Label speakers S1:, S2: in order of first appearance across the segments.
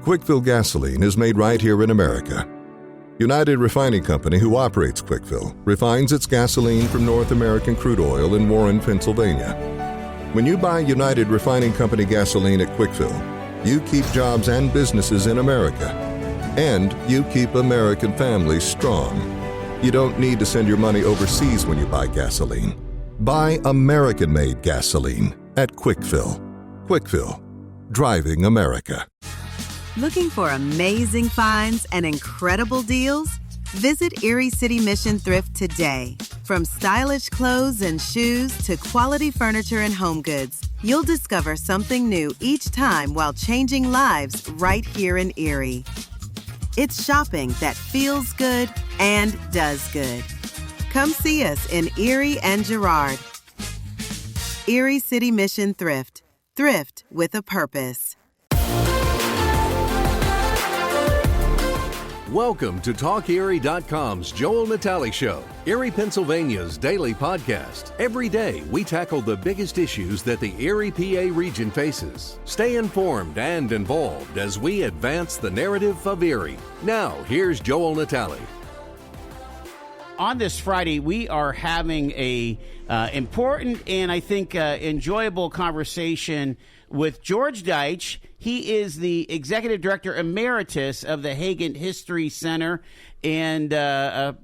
S1: Quickfill gasoline is made right here in America. United Refining Company, who operates Quickfill, refines its gasoline from North American crude oil in Warren, Pennsylvania. When you buy United Refining Company gasoline at Quickfill, you keep jobs and businesses in America, and you keep American families strong. You don't need to send your money overseas when you buy gasoline. Buy American-made gasoline at Quickfill. Quickfill, driving America.
S2: Looking for amazing finds and incredible deals? Visit Erie City Mission Thrift today. From stylish clothes and shoes to quality furniture and home goods, you'll discover something new each time while changing lives right here in Erie. It's shopping that feels good and does good. Come see us in Erie and Girard. Erie City Mission Thrift. Thrift with a purpose.
S3: Welcome to TalkErie.com's Joel Natale Show, Erie, Pennsylvania's daily podcast. Every day, we tackle the biggest issues that the Erie, PA region faces. Stay informed and involved as we advance the narrative of Erie. Now, here's Joel Natale.
S4: On this Friday, we are having a important and I think enjoyable conversation with George Deitsch. He is the Executive Director Emeritus of the Hagen History Center, and you're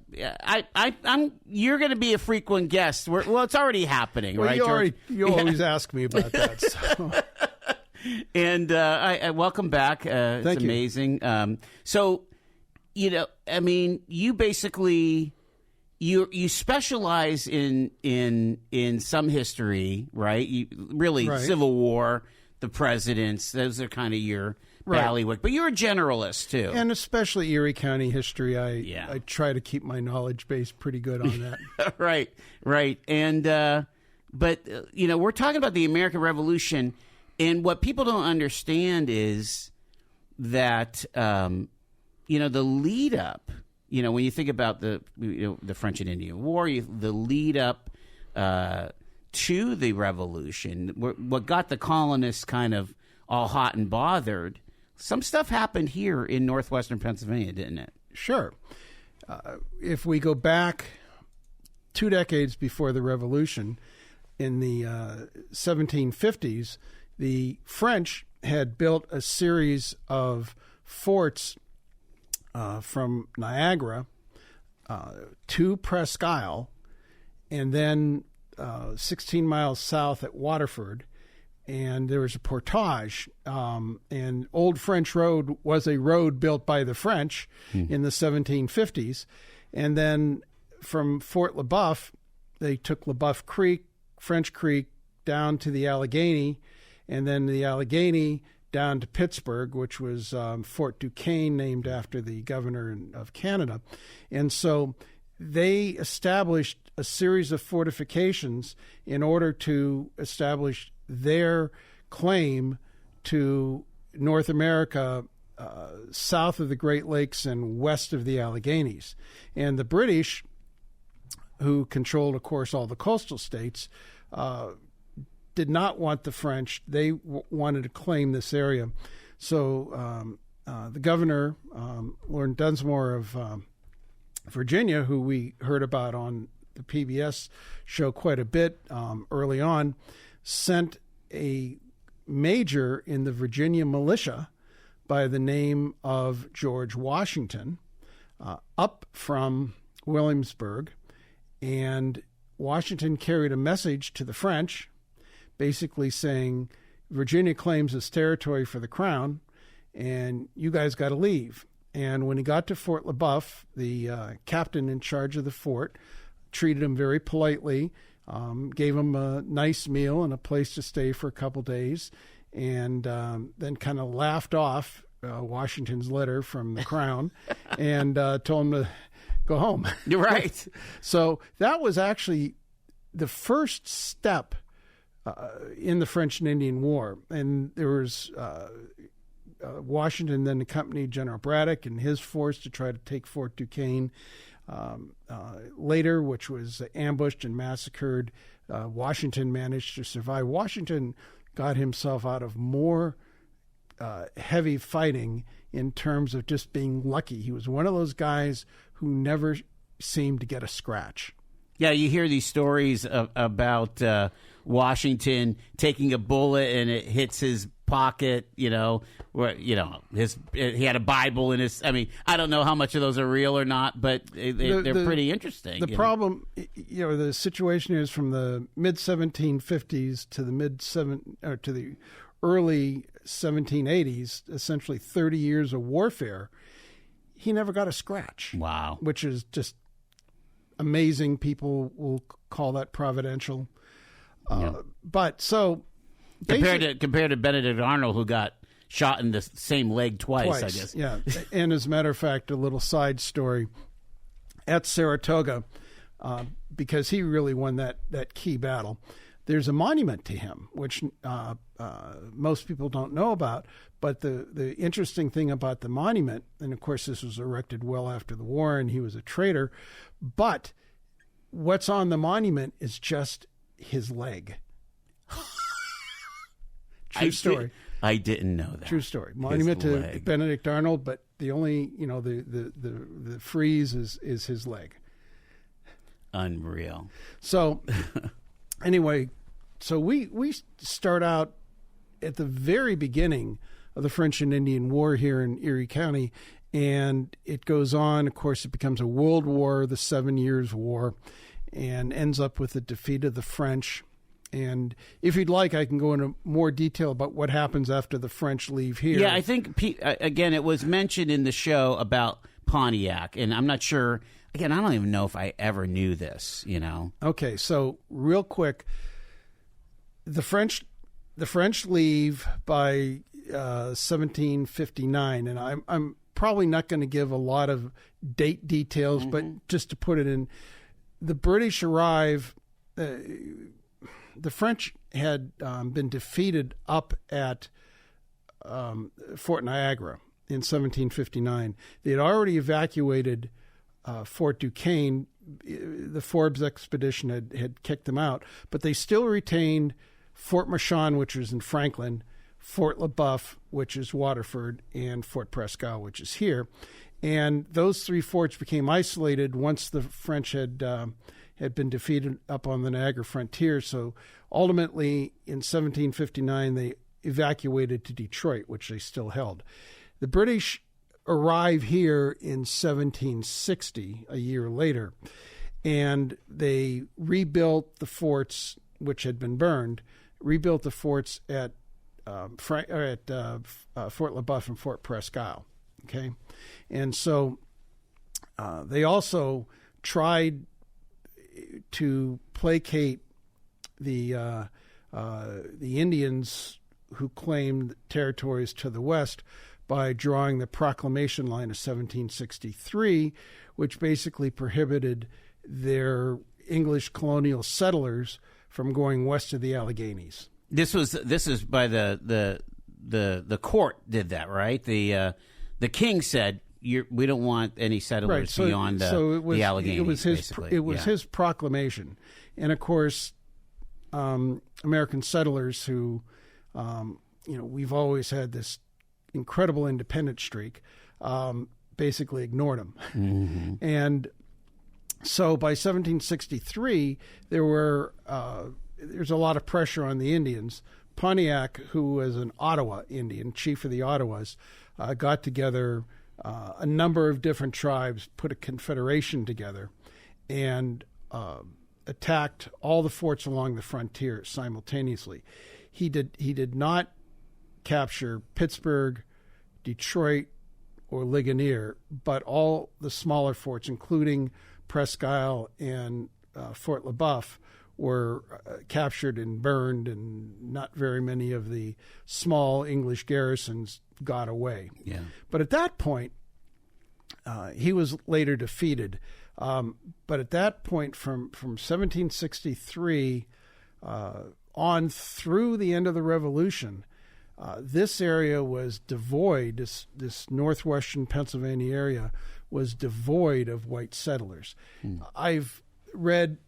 S4: going to be a frequent guest. Well, it's already happening,
S5: well,
S4: right, George?
S5: You always ask me about that. So.
S4: And I welcome back. It's
S5: Thank you.
S4: amazing. So, you basically you specialize in some history, right?
S5: Right.
S4: Civil War. The presidents, those are kind of your ballywick. But you're a generalist, too.
S5: And especially Erie County history, I try to keep my knowledge base pretty good on that.
S4: Right. And, we're talking about the American Revolution, and what people don't understand is that, the lead up, when you think about the French and Indian War, the lead up, to the revolution, what got the colonists kind of all hot and bothered, some stuff happened here in northwestern Pennsylvania, didn't it?
S5: Sure. If we go back 2 decades before the revolution, in the 1750s, the French had built a series of forts from Niagara to Presque Isle, and then 16 miles south at Waterford, and there was a portage. And Old French Road was a road built by the French in the 1750s. And then from Fort LeBoeuf, they took LeBoeuf Creek, French Creek, down to the Allegheny, and then the Allegheny down to Pittsburgh, which was Fort Duquesne, named after the governor of Canada. And so they established a series of fortifications in order to establish their claim to North America south of the Great Lakes and west of the Alleghenies. And the British, who controlled, of course, all the coastal states, did not want the French. They wanted to claim this area. So the governor, Lord Dunsmore of Virginia, who we heard about on the PBS show quite a bit early on, sent a major in the Virginia militia by the name of George Washington up from Williamsburg. And Washington carried a message to the French basically saying, Virginia claims this territory for the crown, and you guys got to leave. And when he got to Fort LeBoeuf, the captain in charge of the fort treated him very politely, gave him a nice meal and a place to stay for a couple days, and then kind of laughed off Washington's letter from the crown and told him to go home.
S4: You're right.
S5: So that was actually the first step in the French and Indian War. And there was Washington then accompanied General Braddock and his force to try to take Fort Duquesne. Later, which was ambushed and massacred, Washington managed to survive. Washington got himself out of more heavy fighting in terms of just being lucky. He was one of those guys who never seemed to get a scratch.
S4: Yeah, you hear these stories about Washington taking a bullet and it hits his pocket, where he had a Bible in his. I mean, I don't know how much of those are real or not, but they're pretty interesting.
S5: The problem, the situation is from the mid 1750s to the early 1780s, essentially 30 years of warfare. He never got a scratch.
S4: Wow,
S5: which is just amazing. People will call that providential. But so
S4: compared to Benedict Arnold, who got shot in the same leg twice, I guess.
S5: Yeah. And as a matter of fact, a little side story at Saratoga, because he really won that key battle. There's a monument to him, which most people don't know about. But the interesting thing about the monument, and of course this was erected well after the war, and he was a traitor, but what's on the monument is just his leg. True story.
S4: I didn't know that.
S5: True story. Monument to Benedict Arnold, but the only the frieze is his leg.
S4: Unreal.
S5: So anyway, so we start out at the very beginning of the French and Indian War here in Erie County, and it goes on. Of course, it becomes a world war, the 7 Years' War, and ends up with the defeat of the French. And if you'd like, I can go into more detail about what happens after the French leave here.
S4: Yeah, I think, again, it was mentioned in the show about Pontiac, and I'm not sure. Again, I don't even know if I ever knew this,
S5: Okay, so real quick, the French leave by 1759, and I'm probably not going to give a lot of date details, but just to put it in, the British arrive. The French had been defeated up at Fort Niagara in 1759. They had already evacuated Fort Duquesne. The Forbes expedition had kicked them out, but they still retained Fort Marchand, which was in Franklin, Fort LeBoeuf, which is Waterford, and Fort Prescott, which is here. And those three forts became isolated once the French had been defeated up on the Niagara frontier. So ultimately, in 1759, they evacuated to Detroit, which they still held. The British arrive here in 1760, a year later, and they rebuilt the forts, which had been burned, rebuilt the forts at Fort LeBoeuf and Fort Prescott. Okay, and so they also tried to placate the Indians who claimed territories to the west by drawing the Proclamation Line of 1763, which basically prohibited their English colonial settlers from going west of the Alleghenies.
S4: This is by the court did that, right? The king said, we don't want any settlers beyond the Alleghenies.
S5: It was his proclamation. And, of course, American settlers who, we've always had this incredible independent streak, basically ignored him. Mm-hmm. And so by 1763, there's a lot of pressure on the Indians. Pontiac, who was an Ottawa Indian, chief of the Ottawas, got together a number of different tribes, put a confederation together, and attacked all the forts along the frontier simultaneously. He did not capture Pittsburgh, Detroit, or Ligonier, but all the smaller forts, including Presque Isle and Fort LeBoeuf, were captured and burned, and not very many of the small English garrisons got away.
S4: Yeah.
S5: But at that point, he was later defeated. But at that point, from 1763 on through the end of the Revolution, this area was devoid, this northwestern Pennsylvania area was devoid of white settlers. I've read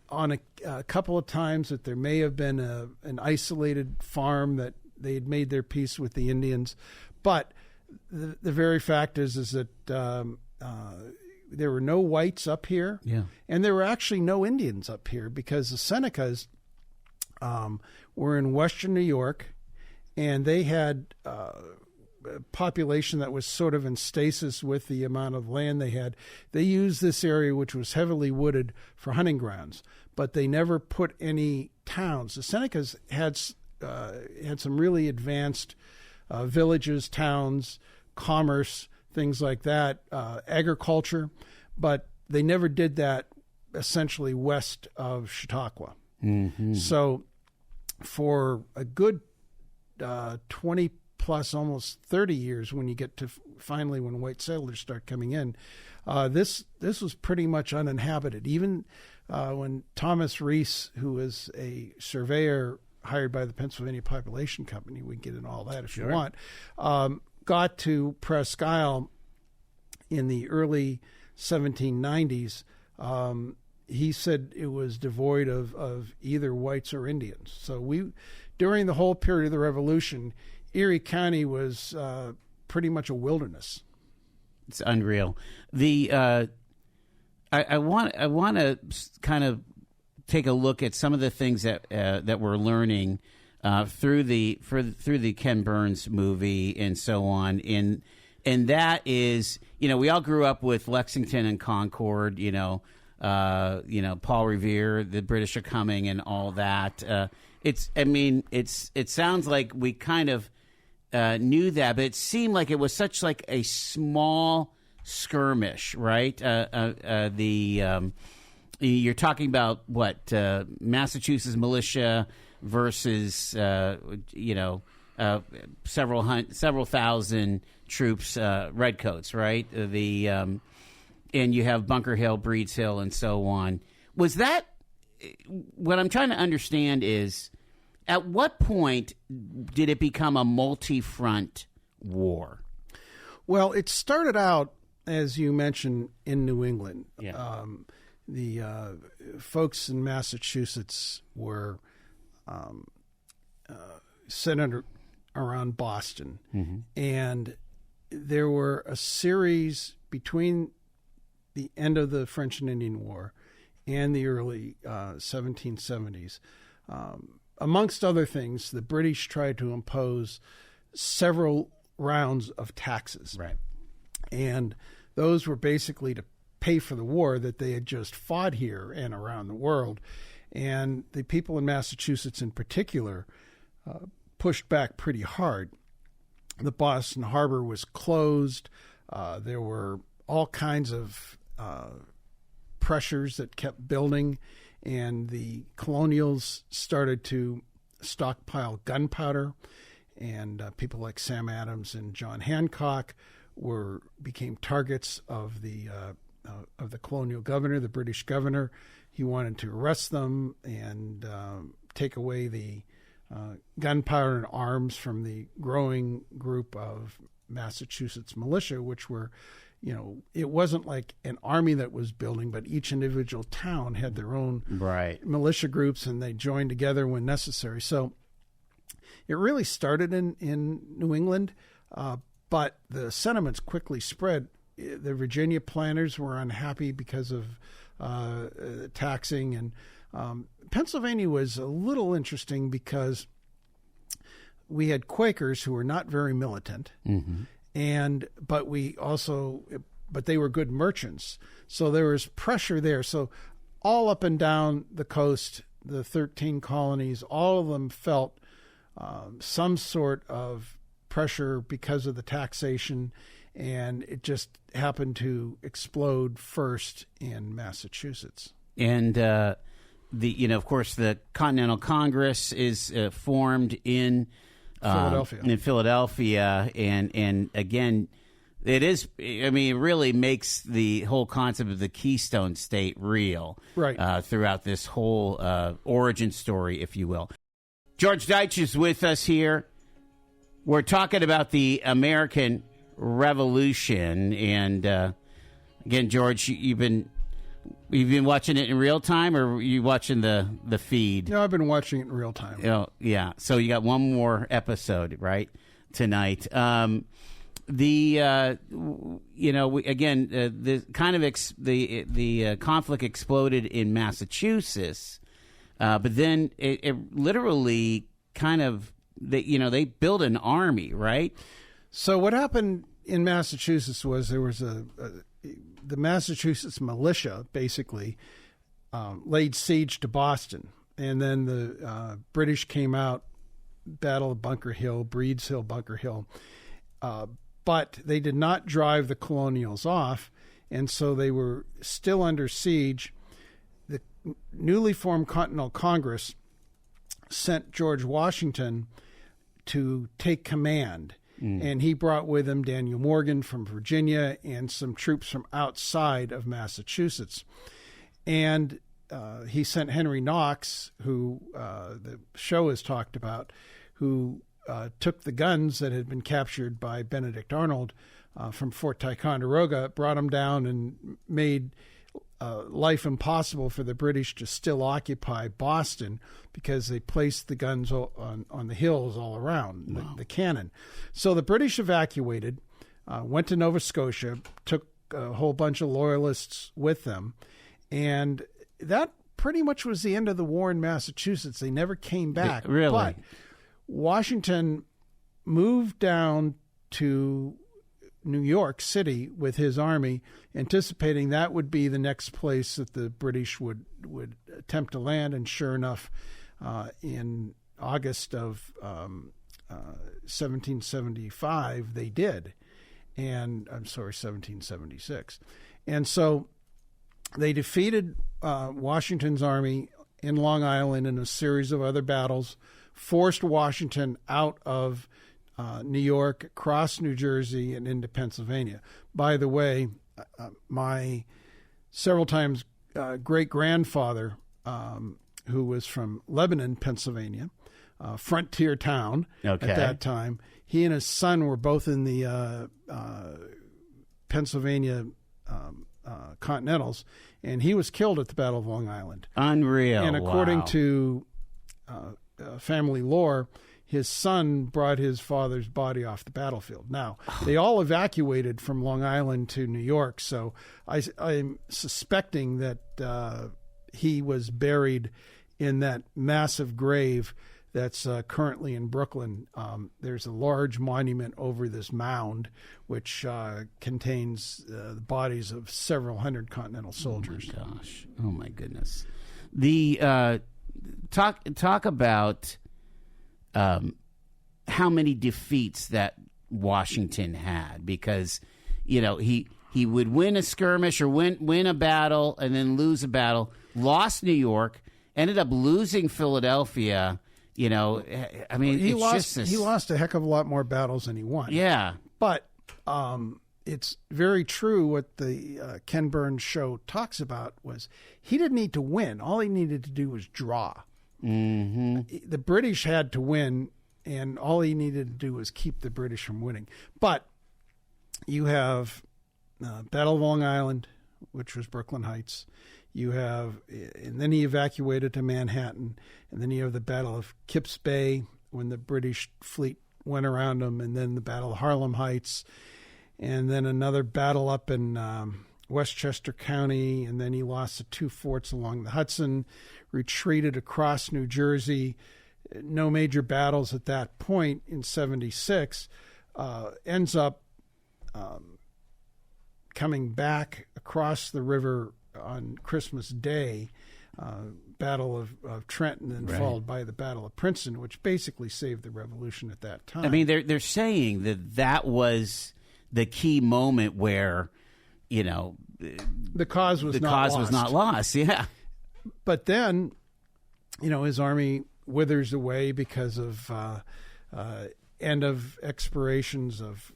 S5: on a couple of times that there may have been an isolated farm that they had made their peace with the Indians. But the very fact is that there were no whites up here, and there were actually no Indians up here because the Senecas were in western New York, and they had a population that was sort of in stasis with the amount of land they had. They used this area, which was heavily wooded, for hunting grounds, but they never put any towns. The Senecas had some really advanced villages, towns, commerce, things like that, agriculture, but they never did that essentially west of Chautauqua. Mm-hmm. So for a good 20 plus, almost 30 years, when you get to finally when white settlers start coming in, this was pretty much uninhabited. Even when Thomas Reese, who was a surveyor hired by the Pennsylvania Population Company, we can get into all that if you want, got to Presque Isle in the early 1790s, he said it was devoid of either whites or Indians. So during the whole period of the Revolution, Erie County was pretty much a wilderness.
S4: It's unreal. I want to kind of take a look at some of the things that we're learning through the Ken Burns movie and so on. And that is, we all grew up with Lexington and Concord. Paul Revere, the British are coming, and all that. It sounds like we kind of knew that, but it seemed like it was such like a small skirmish, right? You're talking about what Massachusetts militia versus several thousand troops, redcoats, right? And you have Bunker Hill, Breeds Hill, and so on. Was that what I'm trying to understand is, at what point did it become a multi-front war?
S5: Well, it started out, as you mentioned, in New England. Yeah. The folks in Massachusetts were centered around Boston. Mm-hmm. And there were a series between the end of the French and Indian War and the early 1770s. Amongst other things, the British tried to impose several rounds of taxes.
S4: Right.
S5: And those were basically to pay for the war that they had just fought here and around the world. And the people in Massachusetts in particular pushed back pretty hard. The Boston Harbor was closed. There were all kinds of pressures that kept building, and the colonials started to stockpile gunpowder, and people like Sam Adams and John Hancock became targets of the colonial governor, the British governor. He wanted to arrest them and take away the gunpowder and arms from the growing group of Massachusetts militia, which were, it wasn't like an army that was building, but each individual town had their own militia groups, and they joined together when necessary. So it really started in New England, but the sentiments quickly spread. The Virginia planters were unhappy because of taxing, and Pennsylvania was a little interesting because we had Quakers who were not very militant, mm-hmm. But they were good merchants. So there was pressure there. So all up and down the coast, the 13 colonies, all of them felt some sort of pressure because of the taxation, and it just happened to explode first in Massachusetts.
S4: And of course, the Continental Congress is formed in Philadelphia, and again, it is. I mean, it really makes the whole concept of the Keystone State real,
S5: right?
S4: Throughout this whole origin story, if you will. George Deitsch is with us here. We're talking about the American Revolution, and again, George, you've been You've been watching it in real time, or were you watching the feed?
S5: No, I've been watching it in real time.
S4: Oh, yeah. So you got one more episode, right, tonight. The conflict exploded in Massachusetts, but then it literally kind of they built an army, right?
S5: So what happened in Massachusetts was there was the Massachusetts militia basically laid siege to Boston, and then the British came out, Battle of Bunker Hill, Breed's Hill, Bunker Hill, but they did not drive the colonials off, and so they were still under siege. The newly formed Continental Congress sent George Washington to take command. And he brought with him Daniel Morgan from Virginia and some troops from outside of Massachusetts. And he sent Henry Knox, who the show has talked about, who took the guns that had been captured by Benedict Arnold from Fort Ticonderoga, brought them down and made life impossible for the British to still occupy Boston because they placed the guns on the hills all around, the cannon. So the British evacuated, went to Nova Scotia, took a whole bunch of loyalists with them, and that pretty much was the end of the war in Massachusetts. They never came back.
S4: Really?
S5: But Washington moved down to New York City with his army, anticipating that would be the next place that the British would attempt to land. And sure enough, in August of 1775, they did. And 1776. And so they defeated Washington's army in Long Island in a series of other battles, forced Washington out of New York, across New Jersey, and into Pennsylvania. By the way, my several times great-grandfather, who was from Lebanon, Pennsylvania, frontier town at that time, he and his son were both in the Pennsylvania Continentals, and he was killed at the Battle of Long Island.
S4: Unreal.
S5: And according to family lore, his son brought his father's body off the battlefield. Now, they all evacuated from Long Island to New York, so I'm suspecting that he was buried in that massive grave that's currently in Brooklyn. There's a large monument over this mound, which contains the bodies of several hundred Continental soldiers.
S4: Oh, my gosh. Oh, my goodness. The talk about how many defeats that Washington had, because he would win a skirmish or win a battle and then lose a battle, lost New York, ended up losing Philadelphia. I mean,
S5: he lost a heck of a lot more battles than he won.
S4: Yeah,
S5: but it's very true what the Ken Burns show talks about was he didn't need to win. All he needed to do was draw.
S4: Mm-hmm.
S5: The British had to win, and all he needed to do was keep the British from winning. But you have Battle of Long Island, which was Brooklyn Heights. You have, and then he evacuated to Manhattan, and then you have the Battle of Kips Bay when the British fleet went around him, and then the Battle of Harlem Heights, and then another battle up in Westchester County, and then he lost the two forts along the Hudson, retreated across New Jersey. No major battles at that point in 76. Ends up coming back across the river on Christmas Day, Battle of Trenton, and followed by the Battle of Princeton, which basically saved the Revolution at that time.
S4: I mean, they're saying that was the key moment where,
S5: the cause was
S4: not lost. Yeah,
S5: but then, his army withers away because of end of expirations of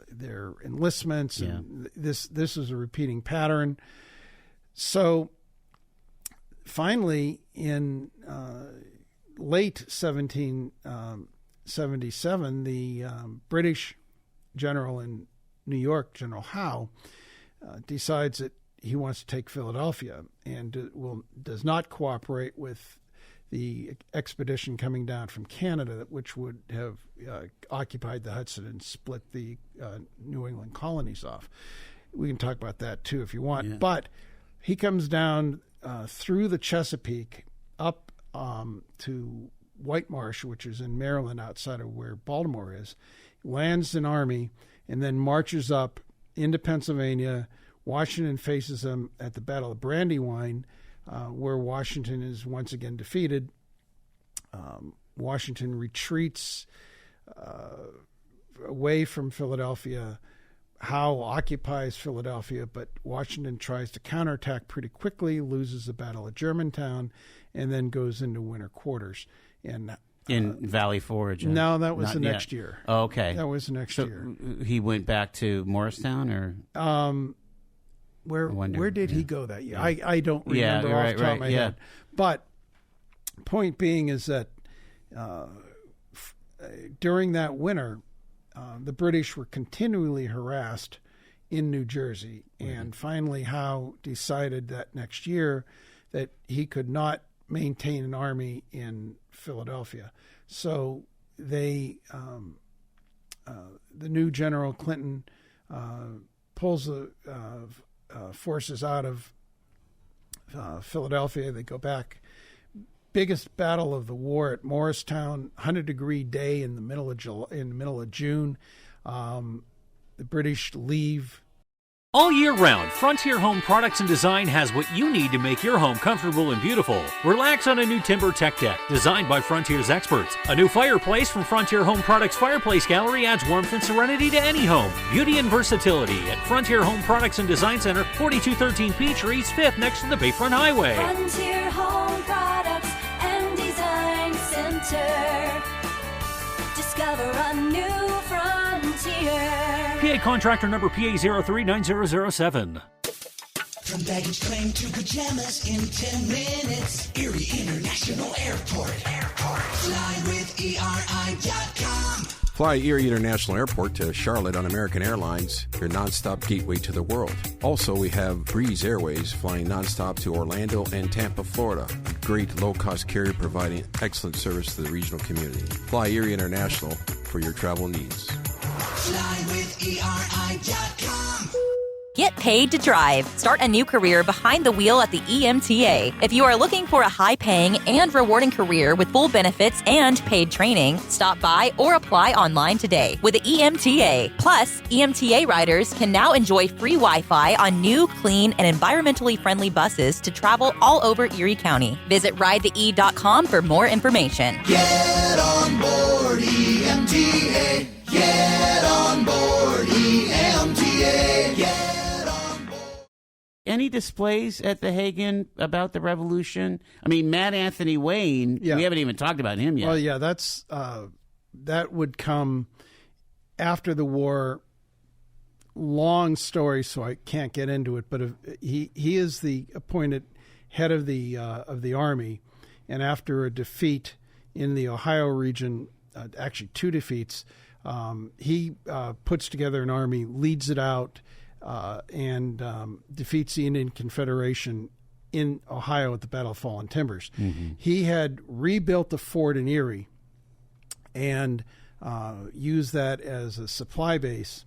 S5: their enlistments, and this is a repeating pattern. So finally, in late 1777, the British general in New York, General Howe, decides that he wants to take Philadelphia and does not cooperate with the expedition coming down from Canada, which would have occupied the Hudson and split the New England colonies off. We can talk about that too if you want. Yeah. But he comes down through the Chesapeake up to White Marsh, which is in Maryland outside of where Baltimore is, lands an army, and then marches up into Pennsylvania. Washington faces him at the Battle of Brandywine, where Washington is once again defeated. Washington retreats away from Philadelphia. Howe occupies Philadelphia, but Washington tries to counterattack pretty quickly, loses the Battle of Germantown, and then goes into winter quarters. And
S4: in Valley Forge?
S5: No, that was the next year.
S4: Oh, okay.
S5: That was the next year.
S4: He went back to Morristown, or?
S5: Where did he go that year? I don't remember off the top of my head. But point being is that during that winter, the British were continually harassed in New Jersey. And finally Howe decided that next year that he could not maintain an army in Philadelphia. So they, the new General Clinton pulls the forces out of Philadelphia. They go back. Biggest battle of the war at Morristown, 100-degree day in the middle of June. The British leave.
S6: All year round, Frontier Home Products and Design has what you need to make your home comfortable and beautiful. Relax on a new timber tech deck designed by Frontier's experts. A new fireplace from Frontier Home Products Fireplace Gallery adds warmth and serenity to any home. Beauty and versatility at Frontier Home Products and Design Center, 4213 Peachtree, East 5th, next to the Bayfront Highway.
S7: Frontier Home Products and Design Center. Discover a new frontier.
S6: PA contractor number PA039007.
S8: From baggage claim to pajamas in 10 minutes. Erie International Airport. Fly with ERI.com.
S9: Fly Erie International Airport to Charlotte on American Airlines, your nonstop gateway to the world. Also, we have Breeze Airways flying nonstop to Orlando and Tampa, Florida. A great low-cost carrier providing excellent service to the regional community. Fly Erie International for your travel needs.
S8: Fly with ERI.com.
S10: Get paid to drive. Start a new career behind the wheel at the EMTA. If you are looking for a high-paying and rewarding career with full benefits and paid training, stop by or apply online today with the EMTA. Plus, EMTA riders can now enjoy free Wi-Fi on new, clean, and environmentally friendly buses to travel all over Erie County. Visit ridethee.com for more information.
S8: Get on board EMTA. Get on board EMTA. Get on board.
S4: Any displays at the Hagen about the Revolution? I mean, Matt Anthony Wayne, we haven't even talked about him yet.
S5: Well, yeah, that would come after the war. Long story, so I can't get into it. But he is the appointed head of the army, and after a defeat in the Ohio region, actually 2 defeats, he puts together an army, leads it out, and defeats the Indian Confederation in Ohio at the Battle of Fallen Timbers. Mm-hmm. He had rebuilt the fort in Erie and used that as a supply base.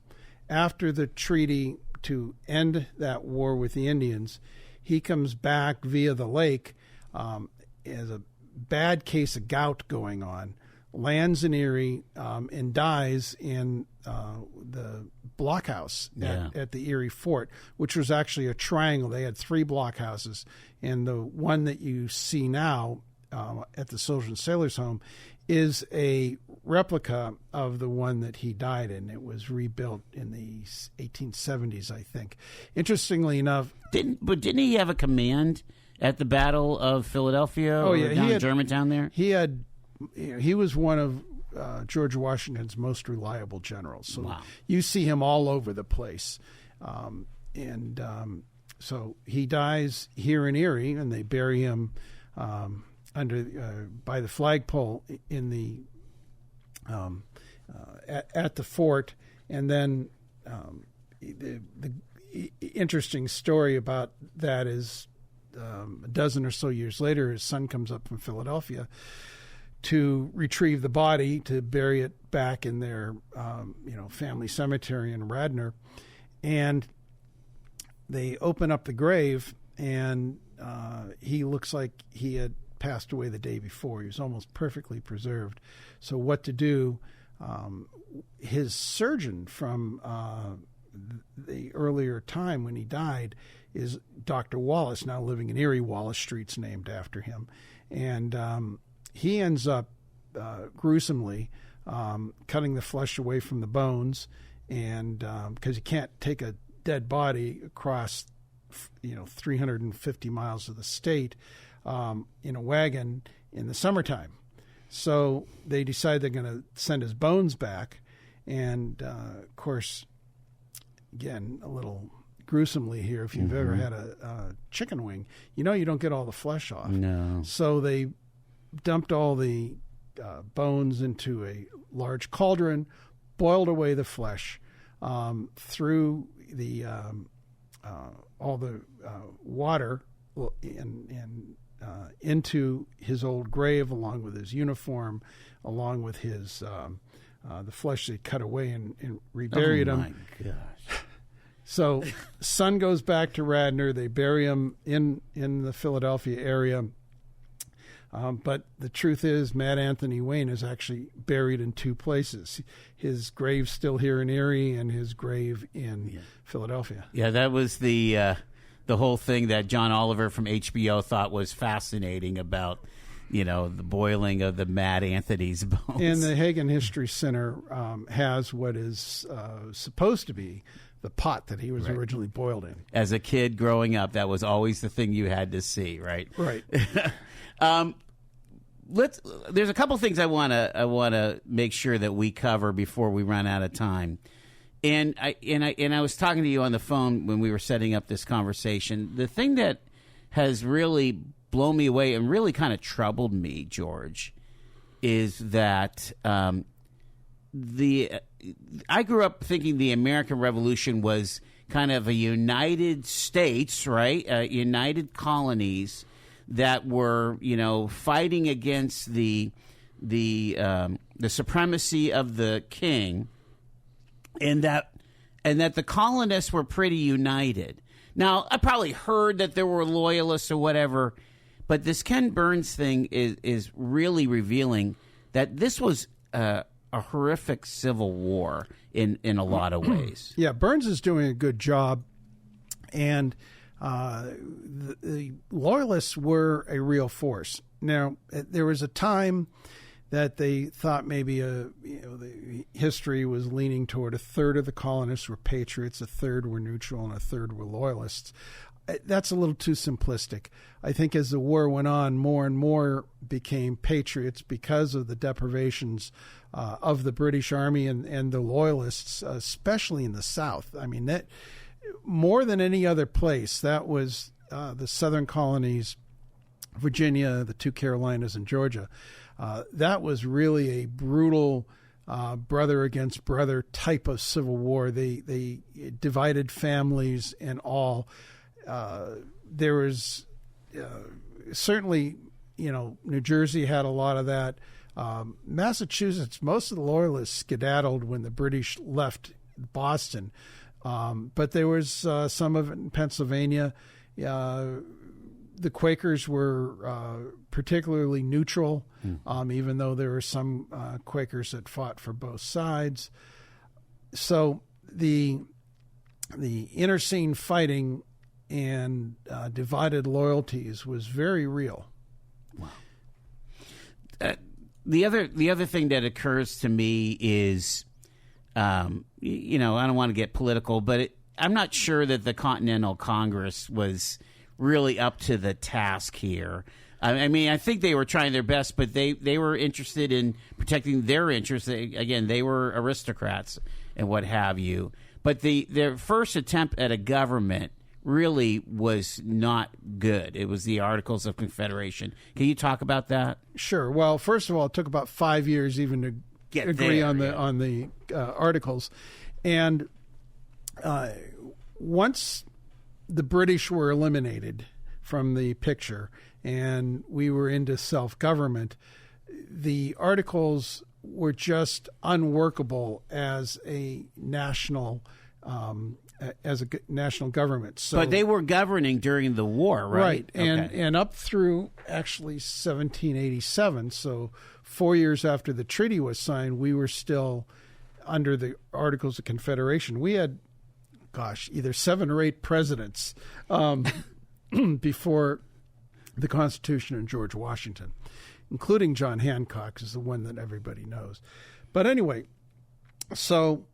S5: After the treaty to end that war with the Indians, he comes back via the lake as a bad case of gout going on, lands in Erie, and dies in the blockhouse at the Erie fort, which was actually a triangle. They had 3 blockhouses, and the one that you see now at the Soldiers and Sailors Home is a replica of the one that he died in. It was rebuilt in the 1870s, I think. Interestingly enough...
S4: Didn't he have a command at the Battle of Philadelphia?
S5: Oh, yeah.
S4: Down in Germantown there?
S5: He was one of George Washington's most reliable generals. So
S4: wow.
S5: You see him all over the place. So he dies here in Erie, and they bury him by the flagpole in the at the fort. And then interesting story about that is a dozen or so years later, his son comes up from Philadelphia to retrieve the body to bury it back in their family cemetery in Radnor, and they open up the grave, and he looks like he had passed away the day before. He was almost perfectly preserved. So what to do? His surgeon from the earlier time when he died is Dr. Wallace, now living in Erie. Wallace Street's named after him. And he ends up gruesomely cutting the flesh away from the bones, and because you can't take a dead body across 350 miles of the state in a wagon in the summertime. So they decide they're going to send his bones back, and of course, again, a little gruesomely here, if you've ever had a chicken wing, you don't get all the flesh off.
S4: No.
S5: So they dumped all the bones into a large cauldron, boiled away the flesh, threw the all the water into his old grave, along with his uniform, along with his the flesh they cut away, and reburied him. Oh my gosh! So, son goes back to Radnor. They bury him in the Philadelphia area. But the truth is, Mad Anthony Wayne is actually buried in two places. His grave's still here in Erie, and his grave in Philadelphia.
S4: Yeah, that was the whole thing that John Oliver from HBO thought was fascinating about, the boiling of the Mad Anthony's bones.
S5: And the Hagen History Center has what is supposed to be the pot that he was originally boiled in.
S4: As a kid growing up, that was always the thing you had to see, right?
S5: Right.
S4: There's a couple things I want to make sure that we cover before we run out of time. And I was talking to you on the phone when we were setting up this conversation. The thing that has really blown me away and really kind of troubled me, George, is that I grew up thinking the American Revolution was kind of a United States, right? United colonies that were, fighting against the supremacy of the king, and that the colonists were pretty united. Now, I probably heard that there were loyalists or whatever, but this Ken Burns thing is really revealing that this was a horrific civil war in a lot of ways.
S5: Yeah, Burns is doing a good job, and the loyalists were a real force. Now, there was a time that they thought maybe the history was leaning toward a third of the colonists were patriots, a third were neutral, and a third were loyalists. That's a little too simplistic. I think as the war went on, more and more became patriots because of the deprivations of the British Army and the loyalists, especially in the South. I mean, that more than any other place, that was the southern colonies, Virginia, the two Carolinas, and Georgia. That was really a brutal brother against brother type of civil war. They divided families and all. There was certainly, New Jersey had a lot of that. Massachusetts, most of the loyalists skedaddled when the British left Boston. But there was some of it in Pennsylvania. The Quakers were particularly neutral, even though there were some Quakers that fought for both sides. So the inner scene fighting and divided loyalties was very real.
S4: Wow. The other thing that occurs to me is, I don't want to get political, but I'm not sure that the Continental Congress was really up to the task here. I mean, I think they were trying their best, but they were interested in protecting their interests. They were aristocrats and what have you. But their first attempt at a government really was not good. It was the Articles of Confederation. Can you talk about that?
S5: Sure. Well, first of all, it took about 5 years even to agree on the articles, and once the British were eliminated from the picture and we were into self-government, the Articles were just unworkable as a national government. So,
S4: but they were governing during the war, right?
S5: Right, and up through actually 1787. So 4 years after the treaty was signed, we were still under the Articles of Confederation. We had, either 7 or 8 presidents before the Constitution and George Washington, including John Hancock is the one that everybody knows. But anyway, so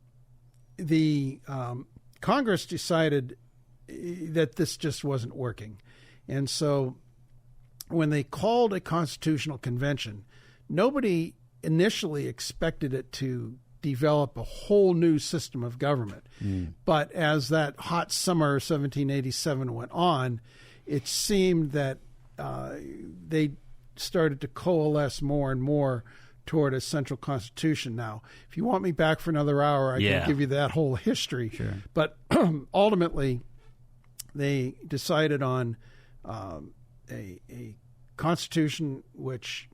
S5: the Congress decided that this just wasn't working. And so when they called a constitutional convention, nobody initially expected it to develop a whole new system of government. But as that hot summer of 1787 went on, it seemed that they started to coalesce more and more toward a central constitution. Now, if you want me back for another hour, I can give you that whole history.
S4: Sure.
S5: But ultimately, they decided on a constitution which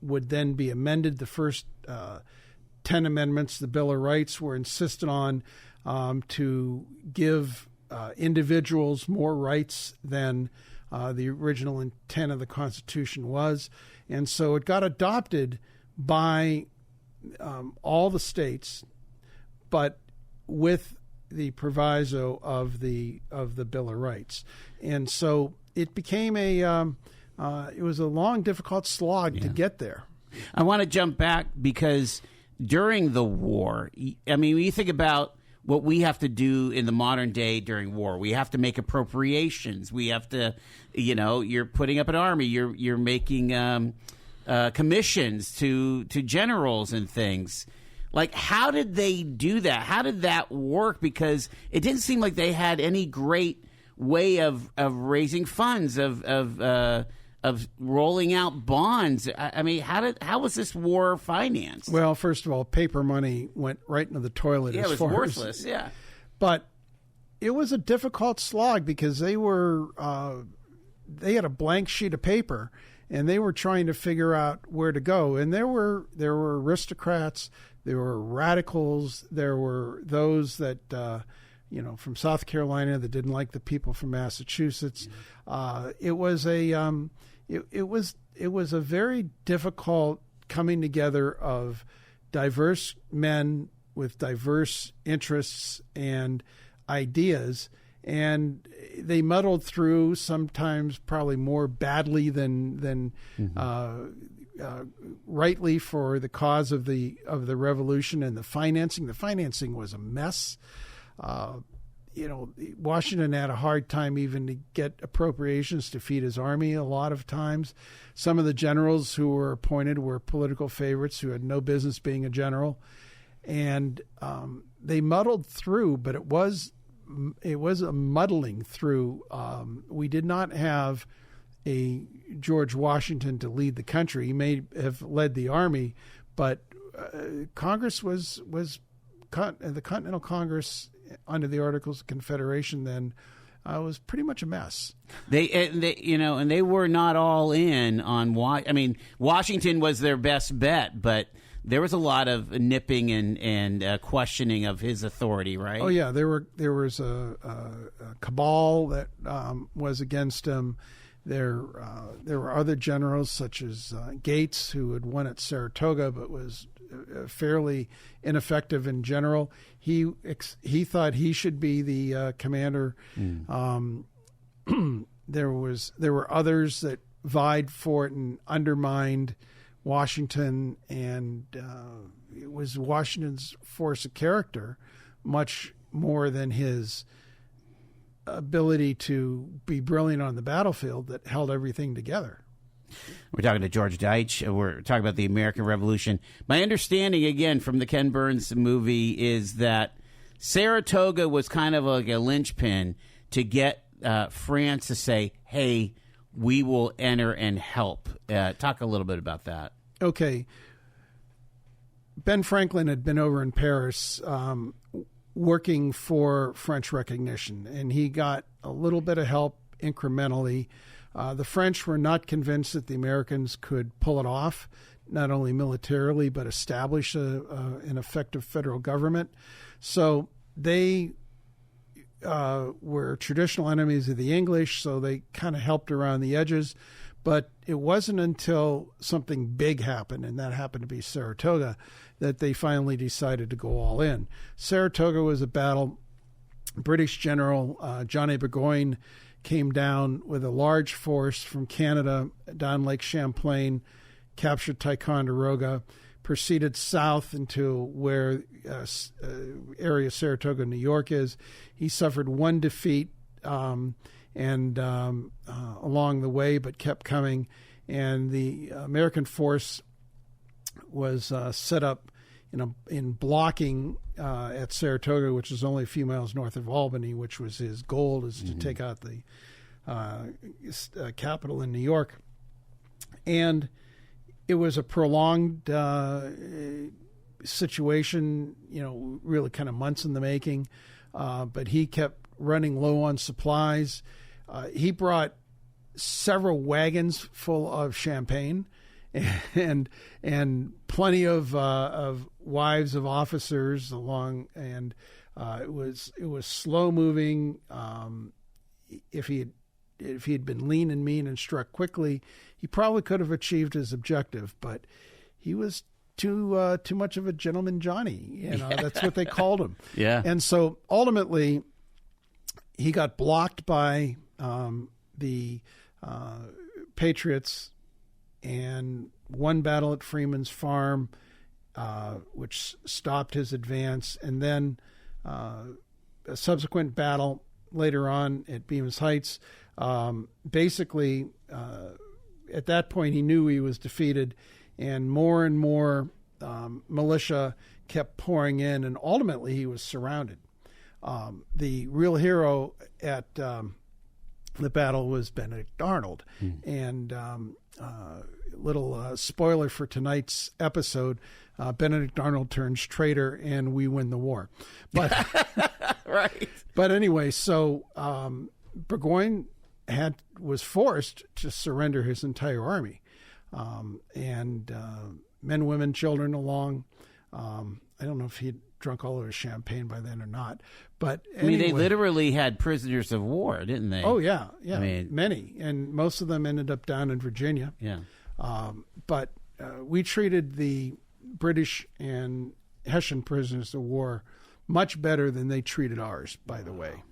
S5: would then be amended. The first 10 amendments, the Bill of Rights, were insisted on to give individuals more rights than the original intent of the Constitution was. And so it got adopted by all the states, but with the proviso of the Bill of Rights. And so it became it was a long, difficult slog to get there.
S4: I want to jump back because during the war, I mean, when you think about what we have to do in the modern day during war, we have to make appropriations. We have to, you're putting up an army. You're making commissions to generals and things. Like, how did they do that? How did that work? Because it didn't seem like they had any great way of raising funds, of rolling out bonds. I mean, how was this war financed?
S5: Well, first of all, paper money went right into the toilet.
S4: Yeah, it was worthless. Yeah,
S5: but it was a difficult slog because they had a blank sheet of paper and they were trying to figure out where to go. And there were aristocrats, there were radicals, there were those that from South Carolina that didn't like the people from Massachusetts. It was a very difficult coming together of diverse men with diverse interests and ideas, and they muddled through, sometimes probably more badly than rightly, for the cause of the revolution and the financing. The financing was a mess. Washington had a hard time even to get appropriations to feed his army a lot of times. Some of the generals who were appointed were political favorites who had no business being a general. And they muddled through, but it was a muddling through. We did not have a George Washington to lead the country. He may have led the army, but Congress was the Continental Congress under the Articles of Confederation then was pretty much a mess.
S4: They were not all in on Washington was their best bet, but there was a lot of nipping and questioning of his authority, right?
S5: Oh yeah, there was a cabal that was against him. There were other generals such as Gates, who had won at Saratoga but was fairly ineffective in general. He thought he should be the commander. There were others that vied for it and undermined Washington, and it was Washington's force of character much more than his ability to be brilliant on the battlefield that held everything together.
S4: We're talking to George Deitsch. We're talking about the American Revolution. My understanding, again, from the Ken Burns movie is that Saratoga was kind of like a linchpin to get France to say, hey, we will enter and help. Talk a little bit about that.
S5: Okay. Ben Franklin had been over in Paris working for French recognition, and he got a little bit of help incrementally. The French were not convinced that the Americans could pull it off, not only militarily, but establish an effective federal government. So they were traditional enemies of the English, so they kind of helped around the edges. But it wasn't until something big happened, and that happened to be Saratoga, that they finally decided to go all in. Saratoga was a battle. British General John A. Burgoyne came down with a large force from Canada down Lake Champlain, captured Ticonderoga, proceeded south into where area Saratoga, New York is. He suffered one defeat along the way, but kept coming. And the American force was set up in blocking at Saratoga, which is only a few miles north of Albany, which was his goal, is to take out the capital in New York. And it was a prolonged situation, really kind of months in the making. But he kept running low on supplies. He brought several wagons full of champagne and plenty of wives of officers along, and it was slow moving. If he had been lean and mean and struck quickly, he probably could have achieved his objective. But he was too much of a gentleman Johnny. That's what they called him.
S4: Yeah.
S5: And so ultimately, he got blocked by the Patriots, and one battle at Freeman's Farm, which stopped his advance, and then a subsequent battle later on at Bemis Heights. Basically, at that point, he knew he was defeated, and more militia kept pouring in, and ultimately he was surrounded. The real hero at the battle was Benedict Arnold. And little spoiler for tonight's episode, Benedict Arnold turns traitor and we win the war. But
S4: right.
S5: But anyway, so Burgoyne was forced to surrender his entire army, and men, women, children along. I don't know if he'd drunk all of his champagne by then or not, but anyway.
S4: I mean, they literally had prisoners of war, didn't they?
S5: Oh yeah.
S4: I mean,
S5: many, and most of them ended up down in Virginia.
S4: Yeah.
S5: But we treated the British and Hessian prisoners of war much better than they treated ours, by the way.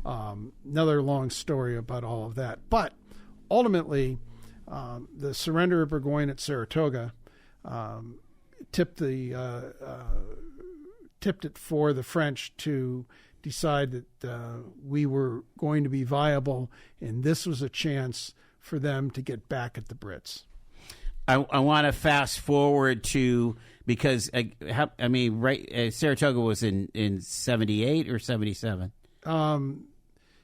S5: Another long story about all of that. But ultimately, the surrender of Burgoyne at Saratoga tipped it for the French to decide that we were going to be viable, and this was a chance for them to get back at the Brits.
S4: I want to fast forward to, because Saratoga was in 78 or 77.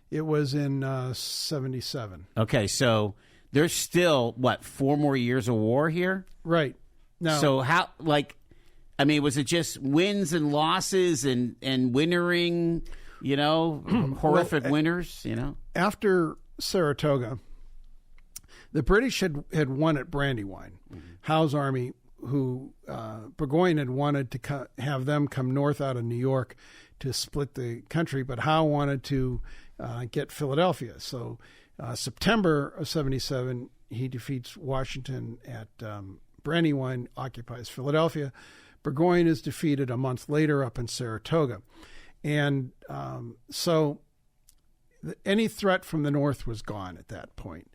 S5: It was in 77.
S4: Okay, so there's still 4 more years of war here,
S5: right? Now,
S4: so how was it just wins and losses and wintering, horrific winters,
S5: After Saratoga, the British had won at Brandywine. Howe's army, who Burgoyne had wanted to have them come north out of New York to split the country, but Howe wanted to get Philadelphia. So September of 77, he defeats Washington at Brandywine, occupies Philadelphia. Burgoyne is defeated a month later up in Saratoga. And so any threat from the north was gone at that point.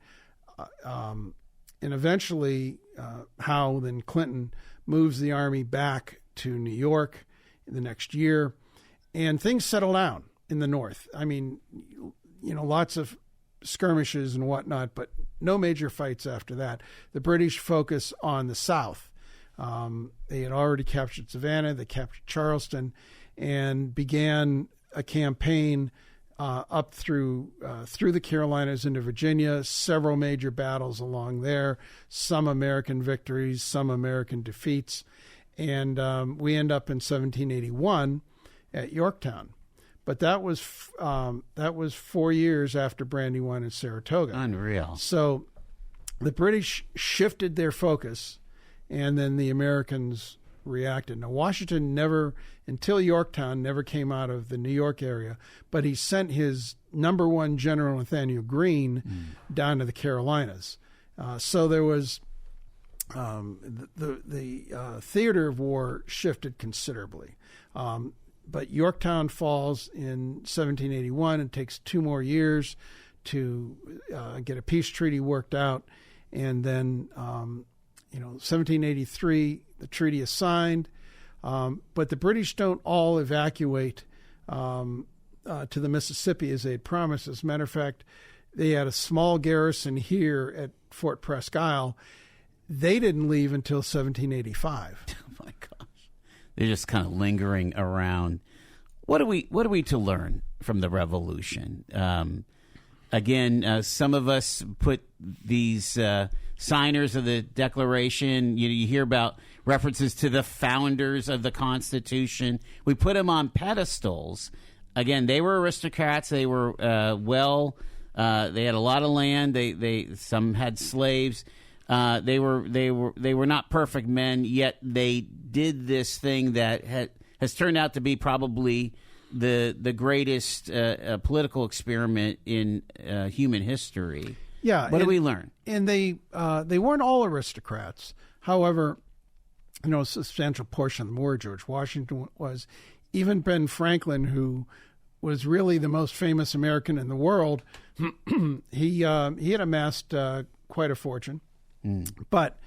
S5: And eventually, Howe, then Clinton, moves the army back to New York in the next year, and things settle down in the north. I mean, lots of skirmishes and whatnot, but no major fights after that. The British focus on the south. They had already captured Savannah, they captured Charleston, and began a campaign up through the Carolinas into Virginia, several major battles along there, some American victories, some American defeats. And we end up in 1781 at Yorktown. But that was 4 years after Brandywine and Saratoga.
S4: Unreal.
S5: So the British shifted their focus, and then the Americans reacted. Now, Washington never, until Yorktown, never came out of the New York area, but he sent his number one general, Nathaniel Greene, down to the Carolinas. So there was the theater of war shifted considerably. But Yorktown falls in 1781. It takes 2 more years to get a peace treaty worked out. And then, 1783, the treaty is signed. But the British don't all evacuate to the Mississippi as they had promised. As a matter of fact, they had a small garrison here at Fort Presque Isle. They didn't leave until 1785.
S4: Oh, my gosh. They're just kind of lingering around. What are we to learn from the Revolution? Again, some of us put these signers of the Declaration. You hear about references to the founders of the Constitution. We put them on pedestals. Again, they were aristocrats. They were they had a lot of land. They some had slaves. They were not perfect men, yet they did this thing that has turned out to be probably the greatest political experiment in human history.
S5: Yeah,
S4: what do we learn?
S5: And they weren't all aristocrats. However, a substantial portion of them were. George Washington was. Even Ben Franklin, who was really the most famous American in the world, he had amassed quite a fortune. But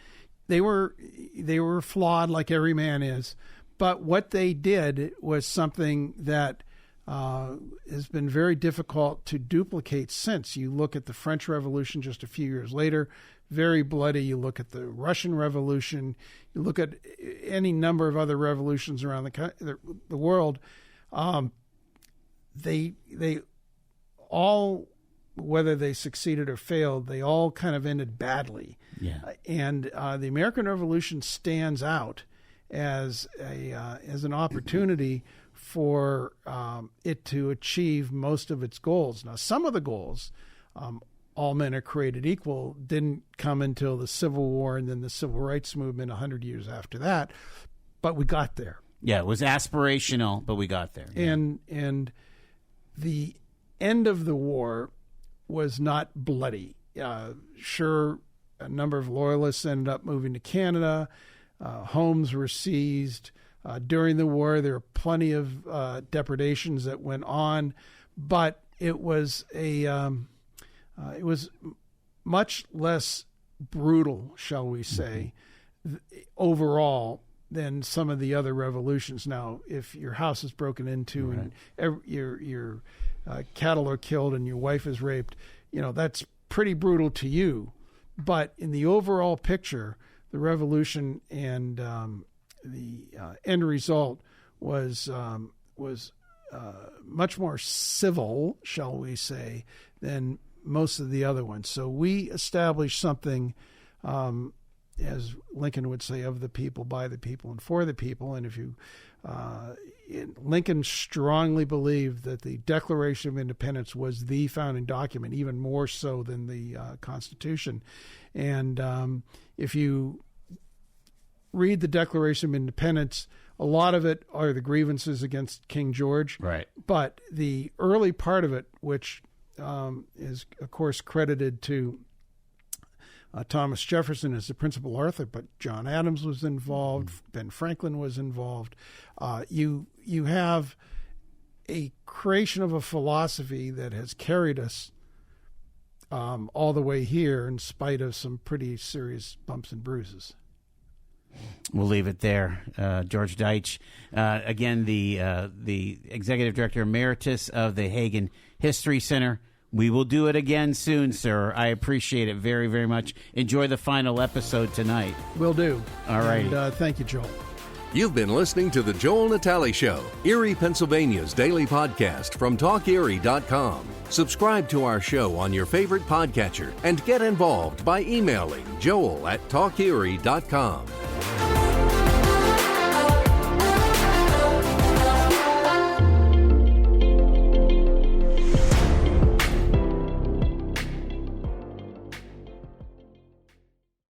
S5: they were flawed, like every man is. But what they did was something that has been very difficult to duplicate since. You look at the French Revolution just a few years later, very bloody. You look at the Russian Revolution. You look at any number of other revolutions around the world. They all, whether they succeeded or failed, they all kind of ended badly.
S4: Yeah.
S5: And the American Revolution stands out as an opportunity for it to achieve most of its goals. Now, some of the goals, all men are created equal, didn't come until the Civil War and then the Civil Rights Movement 100 years after that. But we got there.
S4: Yeah, it was aspirational, but we got there. Yeah.
S5: And the end of the war was not bloody. Sure, a number of loyalists ended up moving to Canada. Homes were seized. During the war, there were plenty of depredations that went on, but it was it was much less brutal, shall we say, overall than some of the other revolutions. Now, if your house is broken into and your cattle are killed and your wife is raped, that's pretty brutal to you. But in the overall picture, the revolution and the end result was much more civil, shall we say, than most of the other ones. So we established something, as Lincoln would say, of the people, by the people, and for the people. And if you, Lincoln strongly believed that the Declaration of Independence was the founding document, even more so than the Constitution. And if you read the Declaration of Independence, a lot of it are the grievances against King George.
S4: Right.
S5: But the early part of it, which is, of course, credited to Thomas Jefferson as the principal author, but John Adams was involved, Ben Franklin was involved. You have a creation of a philosophy that has carried us all the way here in spite of some pretty serious bumps and bruises.
S4: We'll leave it there. George Deitsch, again, the Executive Director Emeritus of the Hagen History Center. We will do it again soon, sir. I appreciate it very, very much. Enjoy the final episode tonight.
S5: Will do.
S4: All right.
S5: And thank you, Joel.
S3: You've been listening to The Joel Natale Show, Erie, Pennsylvania's daily podcast from TalkErie.com. Subscribe to our show on your favorite podcatcher and get involved by emailing joel@TalkErie.com.